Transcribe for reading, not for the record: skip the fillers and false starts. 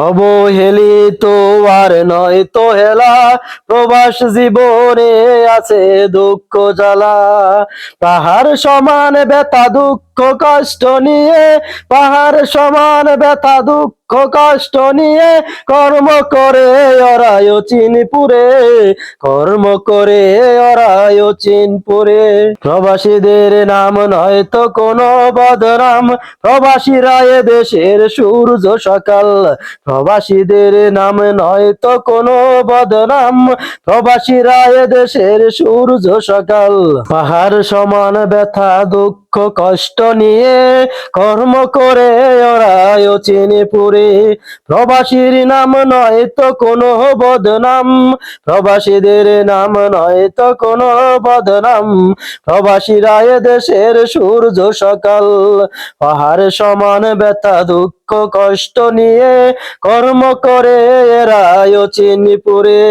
অবহেলিত আর নয় তো হেলা, প্রবাস জীবনে আছে দুঃখ জ্বালা। পাহাড় সমান ব্যথা দুঃখ কষ্ট নিয়ে, পাহাড় সমান ব্যথা দুঃখ কষ্ট নিয়ে কর্ম করে ওরায় চিনপুরে, কর্ম করে ওরায় চিনপুরে। প্রবাসীদের নাম নয়তো কোনো বদনাম, প্রবাসীরা এ দেশের সূর্য সকাল। প্রবাসীদের নাম নয়তো কোনো বদনাম, প্রবাসীরা এ দেশের সূর্য সকাল। পাহাড় সমান ব্যথা দুঃখ কষ্ট নিয়ে কর্ম করে ওরায় চিনপুরে। প্রবাসীর নাম নয়তো কোনো বদনাম, প্রবাসীদের নাম নয়তো কোনো বদনাম, প্রবাসীরা এ দেশের সূর্য সকাল। পাহাড় সমান ব্যথা দুঃখ কষ্ট নিয়ে কর্ম করে এরায় চিনপুরে।